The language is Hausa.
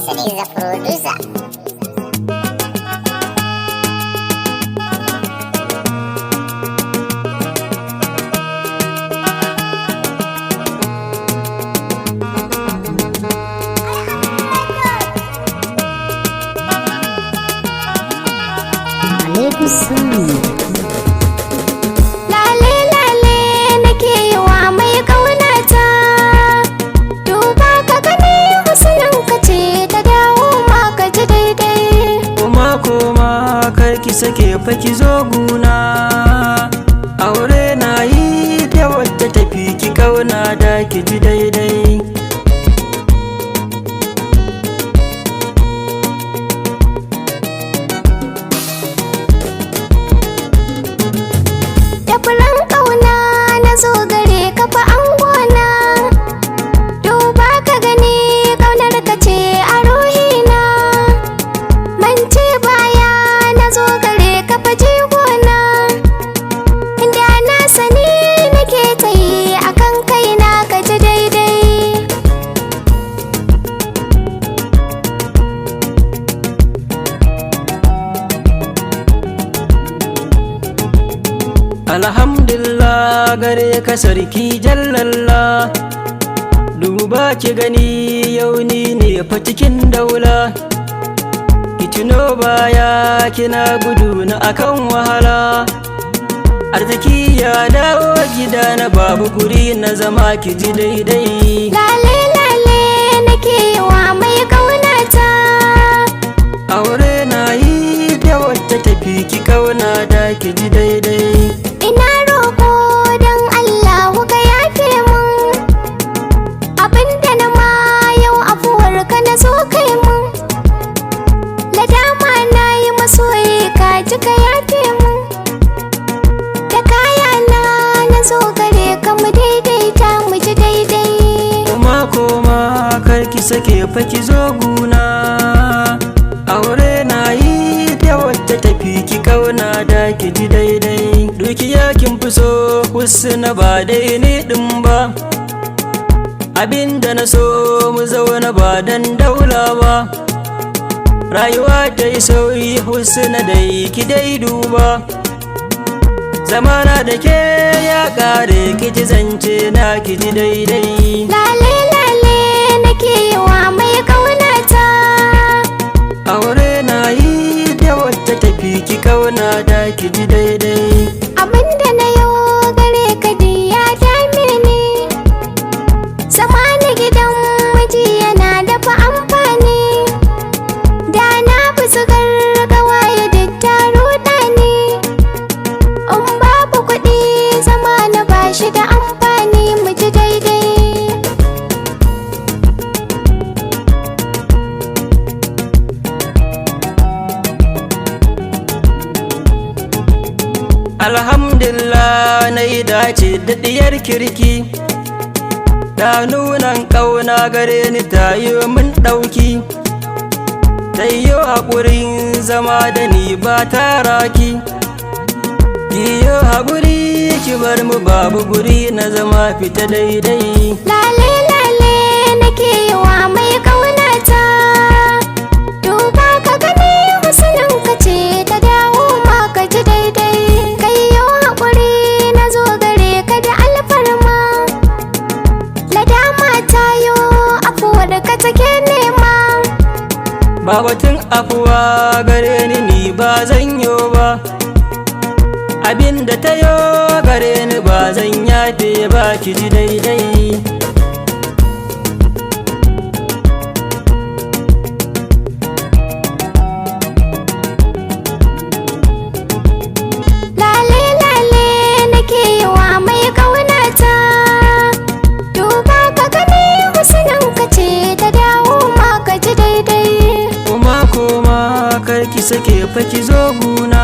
Sadiq the producer. Lale lale nake yi wa mai ƙaunata, duba ka gani husnan ka ce ta dawo ma ka ji daidai. Koma kar ki sake fa ki zo guna, aure na yi da wadda tafi ki kauna da ki ji daidai. Furen ƙauna na zo gare ka fa angona, duba ka gani ƙaunar ka ce a ruhina. Mance baya na zo gare ka fa jigona, inda na sani nake ta yi a kan kaina ka ji daidai. Alhamdulillah gare ka sarki jallalla, duba ki gani yau ni ne fa cikin daula. Ki tuno baya kina gudu na akan wahala, arziki ya dawo gida na babu guri na zama ki ji daidai. Lale lale nake yi wa mai ƙaunata, Aure na yi da wata tafi ki kauna da ki ji daidai. ina roƙo don Allah ka yafe mun, abinda na ma yau afuwar ka na so kai mun. Ladama na yi masoyi ka ji ka yafe mun, da kaya na zo gare ka mu daidaita mu ji daidai. Koma kar ki sake fa ki zo guna, aure na yi da wadda tafi ki kauna da ki ji daidai. Dukiya kin fi so husna ba dai ni din ba, abinda na so mu zauna ba dan daula ba. Rayuwa ta yi sauyi husna dai ki dai duba, zamana da ke ya kare ki ji zance na ki ji daidai. Lale lale nake yi wa mai ƙaunata, Aure na yi da wata tafi ki kauna da ki ji daidai. abinda na yau gare ka ya dame ni, zama na gidan miji yana dafa amfani. Da na fi zugar gawaye duk ta ruɗa ni, in babu kuɗi zama na bashi da amfani mu ji daidai. Alhamdulillah na yi dace da diyar kirki, ta nunan ƙauna gare ni ta yi min ɗauki, ta yi haƙurin zama da ni ba ta raki. Ki yi haƙuri ki bar mu babu guri na zama fita daidai. Lale lale nake yi wa mai ƙaunata, duba ka gani husnan ka ce ta dawo ma ka ji daidai. Kai yau haƙuri na zo gare ka da alfarma, ladama ta yo afuwar ka take nema. Ba batun afuwa gare ni ba zan yo ba, abinda ta yo gare ni ba zan yafe ba ki ji daidai. Lale lale nake yi wa mai ƙaunata, duba ka gani husnan ka ce ta dawo ma ka ji daidai. Koma kar ki sake fa ki zo guna,